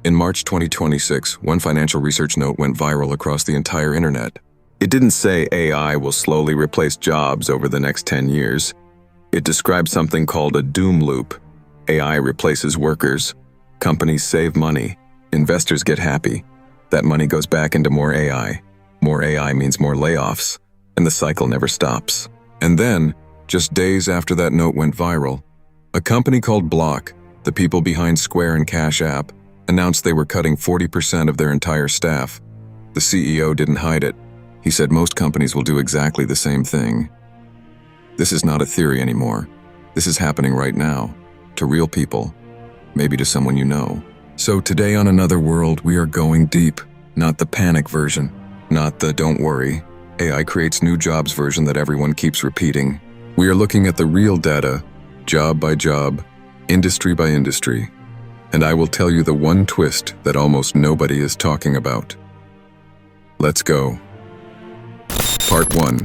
In March 2026, one financial research note went viral across the entire internet. It didn't say AI will slowly replace jobs over the next 10 years. It described something called a doom loop. AI replaces workers, companies save money, investors get happy. That money goes back into more AI. More AI means more layoffs, and the cycle never stops. And then, just days after that note went viral, a company called Block, the people behind Square and Cash App, announced they were cutting 40% of their entire staff. The CEO didn't hide it. He said most companies will do exactly the same thing. This is not a theory anymore. This is happening right now, to real people, maybe to someone you know. So today on Another World, we are going deep, not the panic version, not the don't worry, AI creates new jobs version that everyone keeps repeating. We are looking at the real data, job by job, industry by industry. And I will tell you the one twist that almost nobody is talking about. Let's go. Part 1.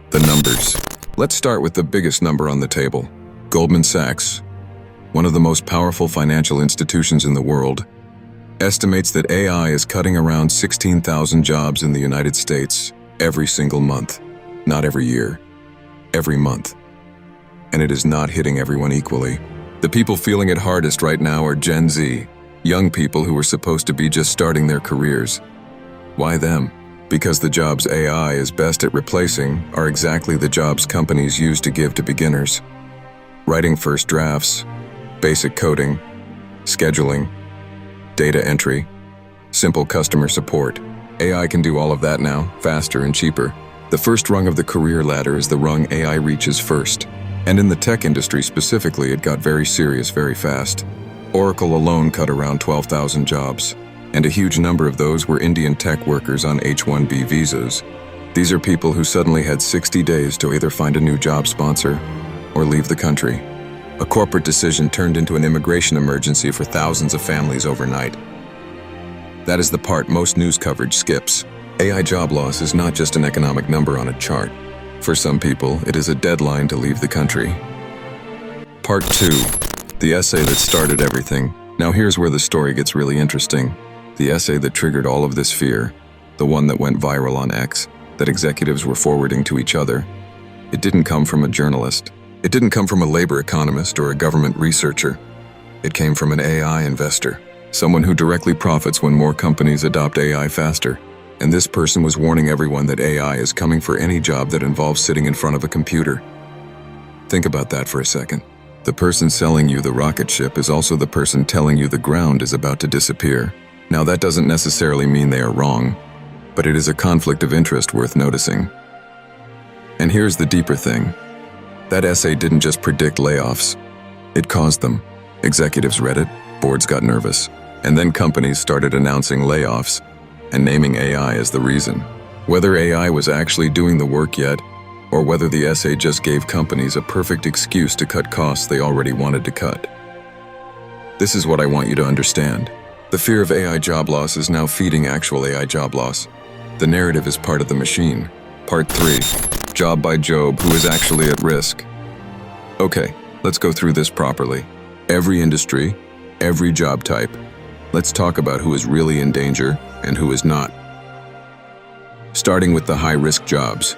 The numbers. Let's start with the biggest number on the table. Goldman Sachs, one of the most powerful financial institutions in the world, estimates that AI is cutting around 16,000 jobs in the United States every single month. Not every year, every month. And it is not hitting everyone equally. The people feeling it hardest right now are Gen Z, young people who are supposed to be just starting their careers. Why them? Because the jobs AI is best at replacing are exactly the jobs companies use to give to beginners. Writing first drafts, basic coding, scheduling, data entry, simple customer support. AI can do all of that now, faster and cheaper. The first rung of the career ladder is the rung AI reaches first. And in the tech industry specifically, it got very serious very fast. Oracle alone cut around 12,000 jobs, and a huge number of those were Indian tech workers on H-1B visas. These are people who suddenly had 60 days to either find a new job sponsor or leave the country. A corporate decision turned into an immigration emergency for thousands of families overnight. That is the part most news coverage skips. AI job loss is not just an economic number on a chart. For some people, it is a deadline to leave the country. Part 2. The essay that started everything. Now here's where the story gets really interesting. The essay that triggered all of this fear, the one that went viral on X, that executives were forwarding to each other. It didn't come from a journalist. It didn't come from a labor economist or a government researcher. It came from an AI investor, someone who directly profits when more companies adopt AI faster. And this person was warning everyone that AI is coming for any job that involves sitting in front of a computer. Think about that for a second. The person selling you the rocket ship is also the person telling you the ground is about to disappear. Now that doesn't necessarily mean they are wrong, but it is a conflict of interest worth noticing. And here's the deeper thing. That essay didn't just predict layoffs. It caused them. Executives read it, boards got nervous, and then companies started announcing layoffs and naming AI as the reason. Whether AI was actually doing the work yet, or whether the essay just gave companies a perfect excuse to cut costs they already wanted to cut. This is what I want you to understand. The fear of AI job loss is now feeding actual AI job loss. The narrative is part of the machine. Part 3. Job by Job, who is actually at risk. Okay, let's go through this properly. Every industry, every job type. Let's talk about who is really in danger and who is not. Starting with the high-risk jobs,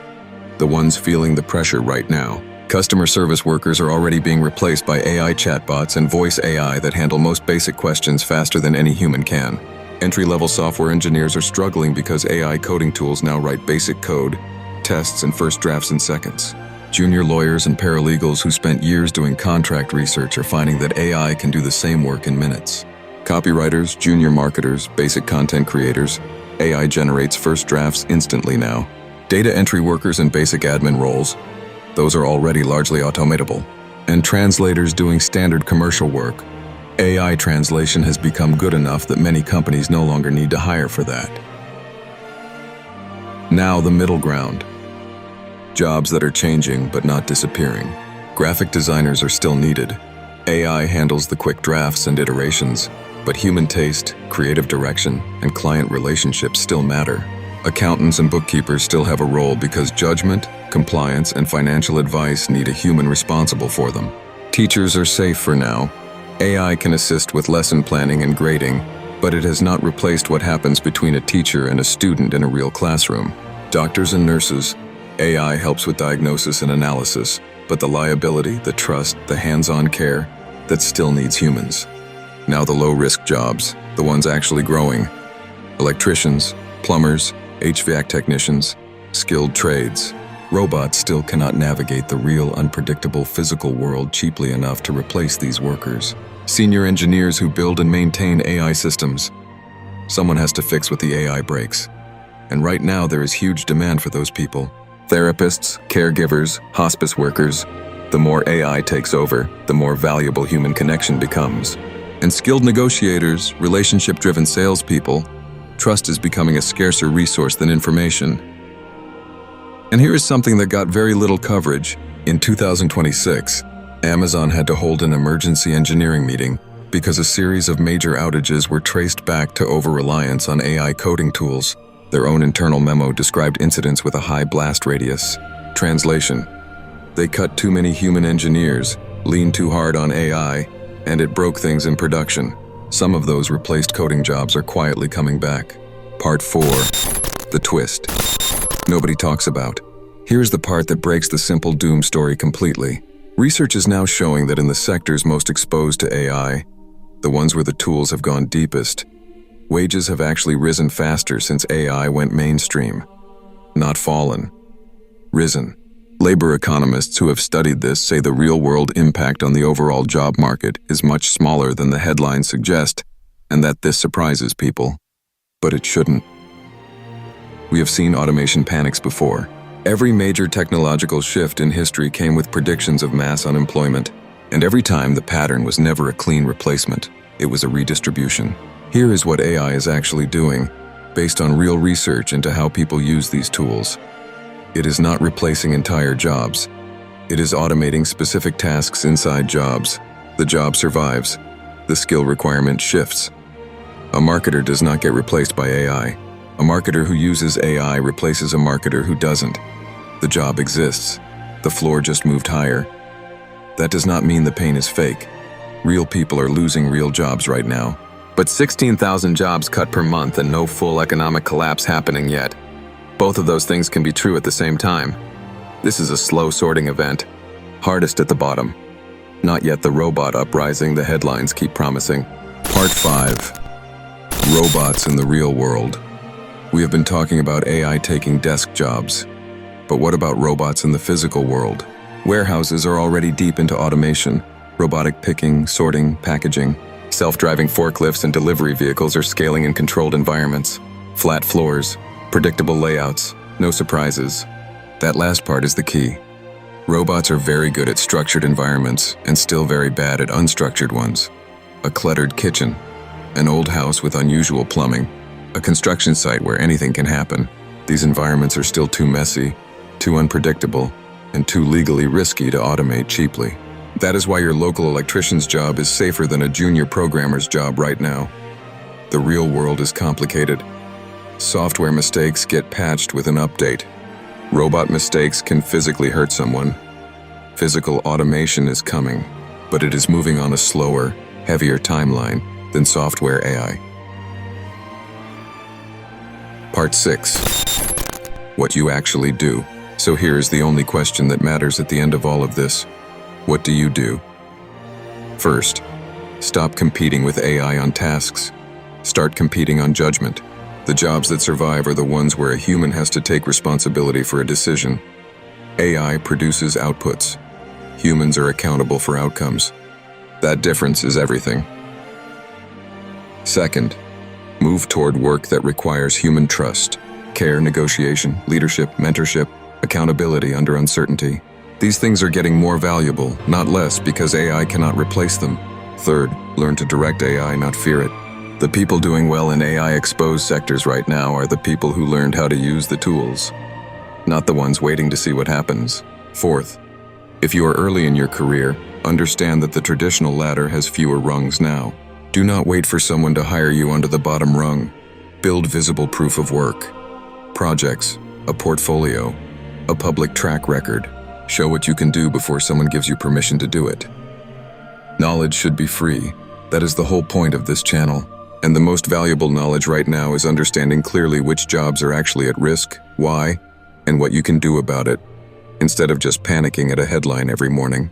the ones feeling the pressure right now. Customer service workers are already being replaced by AI chatbots and voice AI that handle most basic questions faster than any human can. Entry-level software engineers are struggling because AI coding tools now write basic code, tests, and first drafts in seconds. Junior lawyers and paralegals who spent years doing contract research are finding that AI can do the same work in minutes. Copywriters, junior marketers, basic content creators, AI generates first drafts instantly now. Data entry workers and basic admin roles, those are already largely automatable. And translators doing standard commercial work. AI translation has become good enough that many companies no longer need to hire for that. Now the middle ground. Jobs that are changing but not disappearing. Graphic designers are still needed. AI handles the quick drafts and iterations, but human taste, creative direction, and client relationships still matter. Accountants and bookkeepers still have a role because judgment, compliance, and financial advice need a human responsible for them. Teachers are safe for now. AI can assist with lesson planning and grading, But it has not replaced what happens between a teacher and a student in a real classroom. Doctors and nurses, AI helps with diagnosis and analysis, but the liability, the trust, the hands-on care, that still needs humans. Now the low-risk jobs, the ones actually growing. Electricians, plumbers, HVAC technicians, skilled trades. Robots still cannot navigate the real, unpredictable physical world cheaply enough to replace these workers. Senior engineers who build and maintain AI systems. Someone has to fix what the AI breaks. And right now there is huge demand for those people. Therapists, caregivers, hospice workers. The more AI takes over, the more valuable human connection becomes. And skilled negotiators, relationship-driven salespeople, trust is becoming a scarcer resource than information. And here is something that got very little coverage. In 2026, Amazon had to hold an emergency engineering meeting because a series of major outages were traced back to over-reliance on AI coding tools. Their own internal memo described incidents with a high blast radius. Translation: they cut too many human engineers, leaned too hard on AI, and it broke things in production. Some of those replaced coding jobs are quietly coming back. Part 4. The twist. Nobody talks about. Here's the part that breaks the simple doom story completely. Research is now showing that in the sectors most exposed to AI, the ones where the tools have gone deepest, wages have actually risen faster since AI went mainstream. Not fallen. Risen. Labor economists who have studied this say the real-world impact on the overall job market is much smaller than the headlines suggest, and that this surprises people. But it shouldn't. We have seen automation panics before. Every major technological shift in history came with predictions of mass unemployment, and every time the pattern was never a clean replacement, it was a redistribution. Here is what AI is actually doing, based on real research into how people use these tools. It is not replacing entire jobs. It is automating specific tasks inside jobs. The job survives. The skill requirement shifts. A marketer does not get replaced by AI. A marketer who uses AI replaces a marketer who doesn't. The job exists. The floor just moved higher. That does not mean the pain is fake. Real people are losing real jobs right now. But 16,000 jobs cut per month and no full economic collapse happening yet. Both of those things can be true at the same time. This is a slow sorting event. Hardest at the bottom. Not yet the robot uprising the headlines keep promising. Part 5. Robots in the real world. We have been talking about AI taking desk jobs. But what about robots in the physical world? Warehouses are already deep into automation. Robotic picking, sorting, packaging. Self-driving forklifts and delivery vehicles are scaling in controlled environments. Flat floors, predictable layouts, no surprises. That last part is the key. Robots are very good at structured environments and still very bad at unstructured ones. A cluttered kitchen, an old house with unusual plumbing, a construction site where anything can happen. These environments are still too messy, too unpredictable, and too legally risky to automate cheaply. That is why your local electrician's job is safer than a junior programmer's job right now. The real world is complicated. Software mistakes get patched with an update. Robot mistakes can physically hurt someone. Physical automation is coming, but it is moving on a slower, heavier timeline than software AI. Part 6. What you actually do. So here is the only question that matters at the end of all of this. What do you do? First, stop competing with AI on tasks. Start competing on judgment. The jobs that survive are the ones where a human has to take responsibility for a decision. AI produces outputs. Humans are accountable for outcomes. That difference is everything. Second, move toward work that requires human trust, care, negotiation, leadership, mentorship, accountability under uncertainty. These things are getting more valuable, not less, because AI cannot replace them. Third, learn to direct AI, not fear it. The people doing well in AI-exposed sectors right now are the people who learned how to use the tools, not the ones waiting to see what happens. Fourth, if you are early in your career, understand that the traditional ladder has fewer rungs now. Do not wait for someone to hire you onto the bottom rung. Build visible proof of work. Projects, a portfolio, a public track record. Show what you can do before someone gives you permission to do it. Knowledge should be free. That is the whole point of this channel. And the most valuable knowledge right now is understanding clearly which jobs are actually at risk, why, and what you can do about it, instead of just panicking at a headline every morning.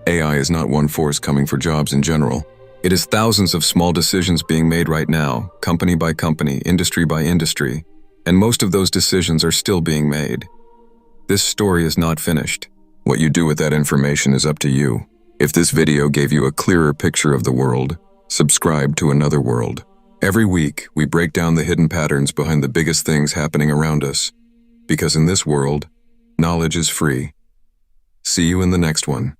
AI is not one force coming for jobs in general. It is thousands of small decisions being made right now, company by company, industry by industry, and most of those decisions are still being made. This story is not finished. What you do with that information is up to you. If this video gave you a clearer picture of the world, subscribe to Another World. Every week, we break down the hidden patterns behind the biggest things happening around us. Because in this world, knowledge is free. See you in the next one.